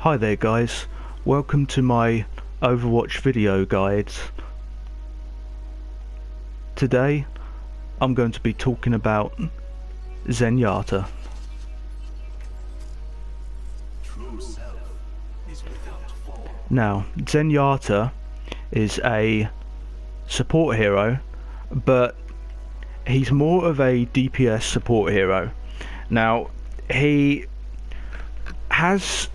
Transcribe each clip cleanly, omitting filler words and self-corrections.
Hi there guys, welcome to my Overwatch video guides. Today I'm going to be talking about Zenyatta. Now, Zenyatta is a support hero, but he's more of a DPS support hero. Now, he has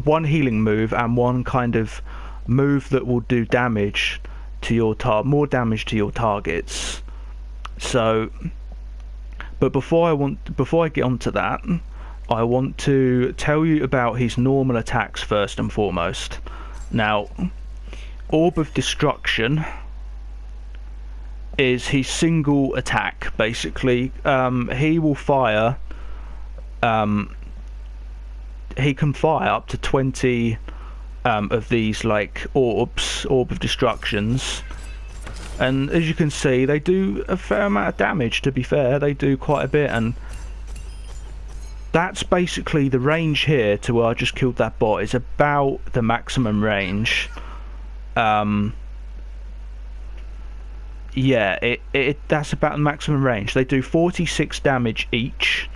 one healing move and one kind of move that will do damage to your more damage to your targets. So, but before I get onto that, I want to tell you about his normal attacks first and foremost. Now, Orb of Destruction is his single attack. Basically, he will fire. He can fire up to 20 of these like orb of destructions, and as you can see, they do a fair amount of damage. To be fair, they do quite a bit, and that's basically the range here to where I just killed that bot is about the maximum range. Yeah, that's about the maximum range. They do 46 damage each,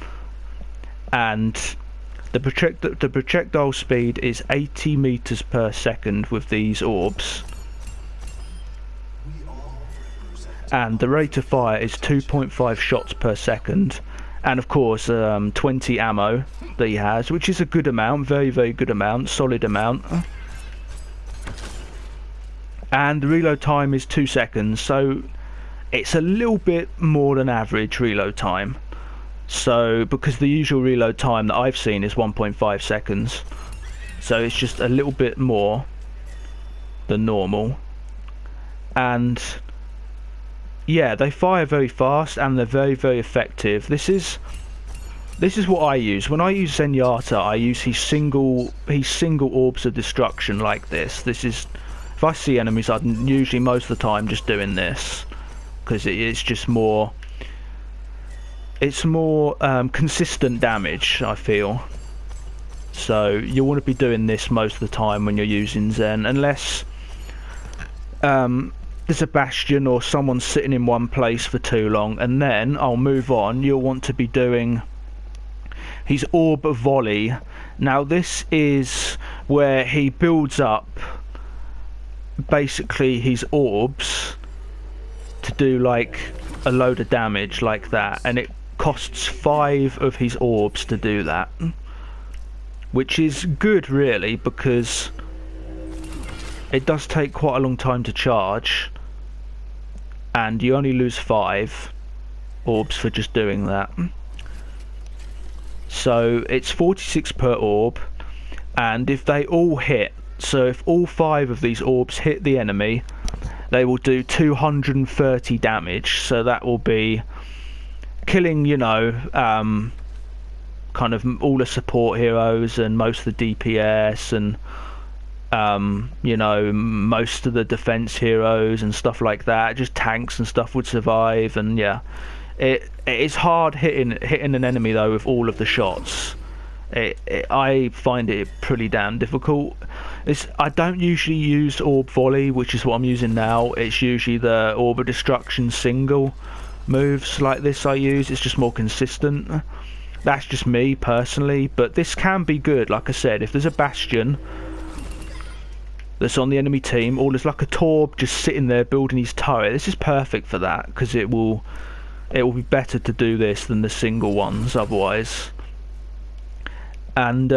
and the projectile speed is 80 meters per second with these orbs, and the rate of fire is 2.5 shots per second, and of course 20 ammo that he has, which is a good amount, very good amount, solid amount. And the reload time is 2 seconds, so it's a little bit more than average reload time. So, because the usual reload time that I've seen is 1.5 seconds, so it's just a little bit more than normal. And yeah, they fire very fast and they're very effective. This is what I use when I use Zenyatta. I use his single orbs of destruction like this. This is, if I see enemies, I'm usually most of the time just doing this because it's just more. It's more consistent damage, I feel. So you want to be doing this most of the time when you're using Zen, unless there's a bastion or someone's sitting in one place for too long, and then I'll move on. You'll want to be doing his orb volley. Now this is where he builds up basically his orbs to do like a load of damage like that, and it costs 5 of his orbs to do that, which is good really, because it does take quite a long time to charge and you only lose 5 orbs for just doing that. So it's 46 per orb, and if they all hit, so if all 5 of these orbs hit the enemy, they will do 230 damage. So that will be killing, you know, kind of all the support heroes and most of the DPS and you know, most of the defense heroes and stuff like that. Just tanks and stuff would survive, and yeah, it is hard hitting an enemy though with all of the shots. I find it pretty damn difficult. I don't usually use orb volley, which is what I'm using now. It's usually the orb of destruction single moves like this I use. It's just more consistent. That's just me personally, but this can be good. Like I said, if there's a bastion that's on the enemy team, or there's like a Torb just sitting there building his turret, this is perfect for that, because it will be better to do this than the single ones otherwise. And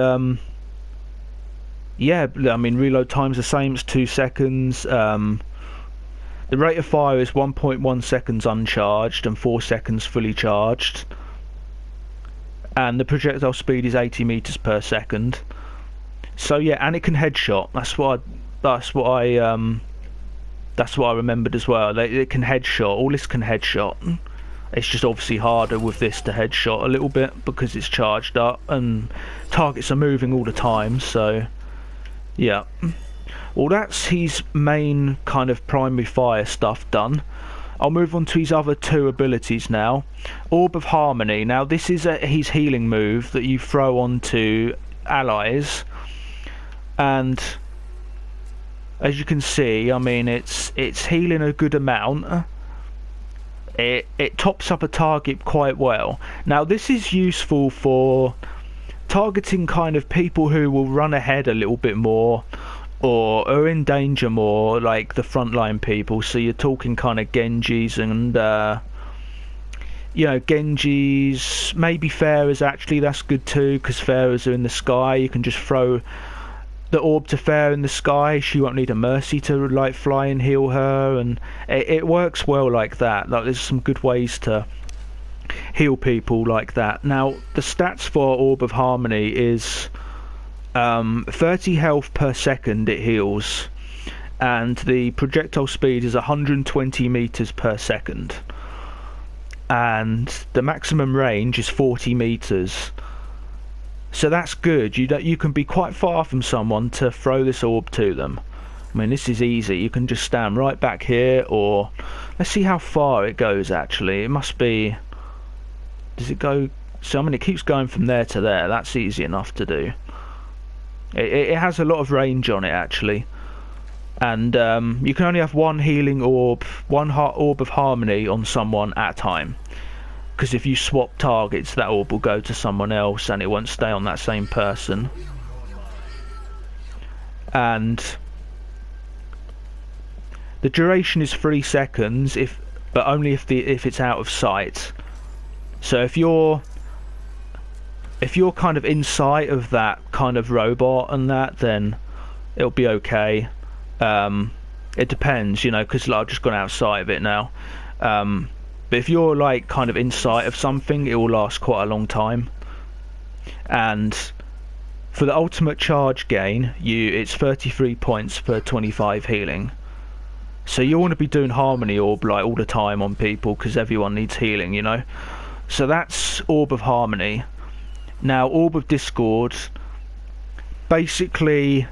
yeah, I mean, reload time's the same, it's 2 seconds. The rate of fire is 1.1 seconds uncharged and 4 seconds fully charged, and the projectile speed is 80 meters per second. So yeah, and it can headshot. That's what I remembered as well. It can headshot. All this can headshot. It's just obviously harder with this to headshot a little bit because it's charged up and targets are moving all the time. So yeah. Well, that's his main kind of primary fire stuff done. I'll move on to his other 2 abilities now. Orb of Harmony. Now this is his healing move that you throw onto allies, and as you can see, I mean, it's healing a good amount. It tops up a target quite well. Now this is useful for targeting kind of people who will run ahead a little bit more, or are in danger more, like the frontline people. So you're talking kind of Genjis and you know, Genjis, maybe Pharahs. Actually, that's good too, because Pharahs are in the sky. You can just throw the orb to Pharah in the sky. She won't need a mercy to like fly and heal her, and it works well like that. Like, there's some good ways to heal people like that. Now the stats for Orb of Harmony is 30 health per second it heals, and the projectile speed is 120 meters per second, and the maximum range is 40 meters. So that's good. You can be quite far from someone to throw this orb to them. I mean, this is easy. You can just stand right back here, or let's see how far it goes. Actually, it must be. Does it go? So I mean, it keeps going from there to there. That's easy enough to do. It has a lot of range on it actually, and you can only have one healing orb, one orb of harmony on someone at a time. Because if you swap targets, that orb will go to someone else and it won't stay on that same person. And the duration is 3 seconds, but only if it's out of sight. So if you're kind of in sight of that kind of robot and that, then it'll be okay. It depends, you know, because like, I've just gone outside of it now. But if you're like kind of in sight of something, it will last quite a long time. And for the ultimate charge gain, it's 33 points per 25 healing. So you want to be doing Harmony Orb like all the time on people, because everyone needs healing, you know. So that's Orb of Harmony. Now Orb of Discord, basically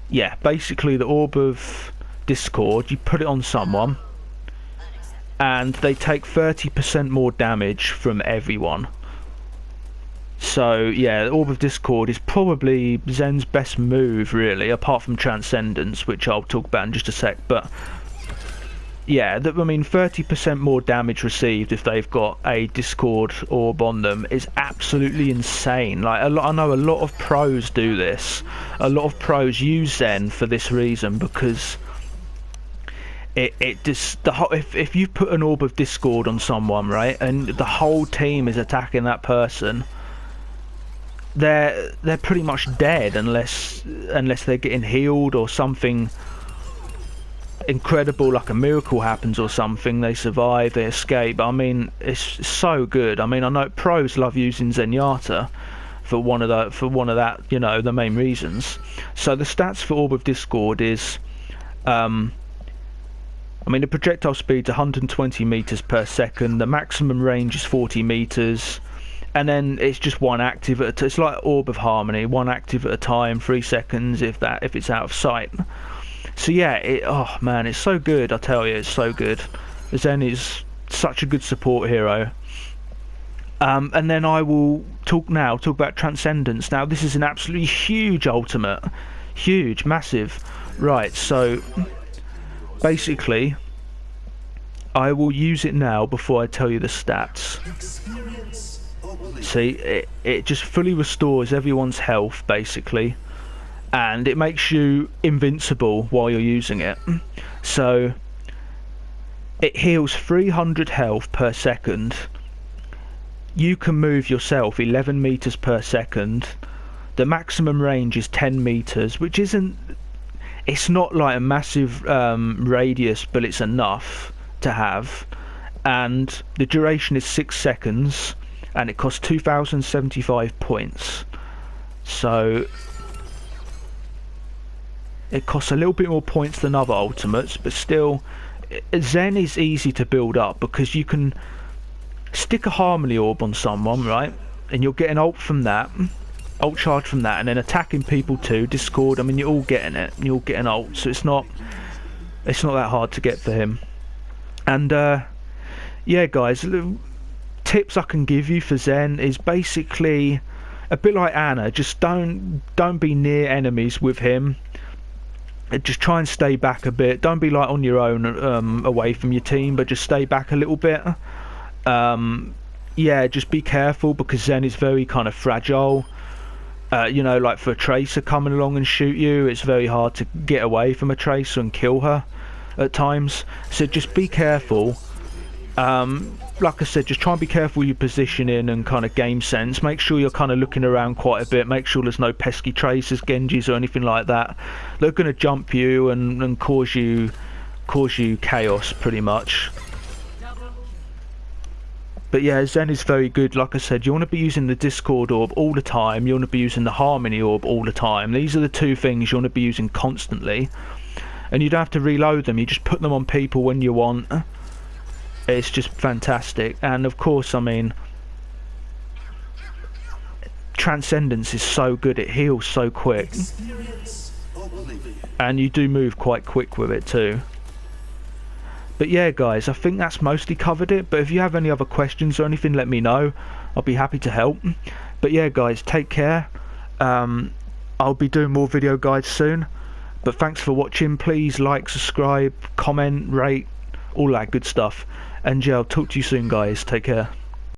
the Orb of Discord, you put it on someone and they take 30% more damage from everyone. So yeah, Orb of Discord is probably Zen's best move really, apart from Transcendence, which I'll talk about in just a sec. But yeah, I mean 30% more damage received if they've got a Discord orb on them is absolutely insane. Like I know a lot of pros do this. A lot of pros use Zen for this reason, because if you put an Orb of Discord on someone, right, and the whole team is attacking that person, they're pretty much dead unless they're getting healed or something incredible like a miracle happens or something. They survive, they escape. I mean, it's so good. I mean, I know pros love using Zenyatta for one of that, you know, the main reasons. So the stats for Orb of Discord is I mean, the projectile speed's 120 meters per second, the maximum range is 40 meters, and then it's just one active at a it's like Orb of Harmony, one active at a time, 3 seconds if it's out of sight. So yeah, oh man, it's so good. I tell you, it's so good. Zen is such a good support hero. And then I will talk about Transcendence. Now this is an absolutely huge ultimate, huge, massive. Right, so basically I will use it now before I tell you the stats. See, it just fully restores everyone's health basically, and it makes you invincible while you're using it. So it heals 300 health per second. You can move yourself 11 meters per second. The maximum range is 10 meters, which isn't, it's not like a massive radius, but it's enough to have. And the duration is 6 seconds, and it costs 2,075 points. So it costs a little bit more points than other ultimates, but still Zen is easy to build up, because you can stick a Harmony Orb on someone, right, and you'll get an ult from that, ult charge from that, and then attacking people too, Discord. I mean, you're all getting it, you'll get an ult, so it's not that hard to get for him. And yeah guys, tips I can give you for Zen is basically a bit like Anna, just don't be near enemies with him. Just try and stay back a bit. Don't be like on your own away from your team, but just stay back a little bit. Yeah, just be careful, because Zen is very kind of fragile. You know, like for a Tracer coming along and shoot you, it's very hard to get away from a Tracer and kill her at times. So just be careful. Like I said, just try and be careful with your positioning and kind of game sense. Make sure you're kind of looking around quite a bit. Make sure there's no pesky Tracers, Genjis or anything like that. They're going to jump you and cause you chaos pretty much. But yeah, Zen is very good. Like I said, you want to be using the Discord Orb all the time. You want to be using the Harmony Orb all the time. These are the two things you want to be using constantly. And you don't have to reload them. You just put them on people when you want. It's just fantastic. And of course, I mean, Transcendence is so good. It heals so quick. And you do move quite quick with it too. But yeah, guys, I think that's mostly covered it. But if you have any other questions or anything, let me know. I'll be happy to help. But yeah, guys, take care. I'll be doing more video guides soon. But thanks for watching. Please like, subscribe, comment, rate, all that good stuff. And yeah, I'll talk to you soon, guys. Take care.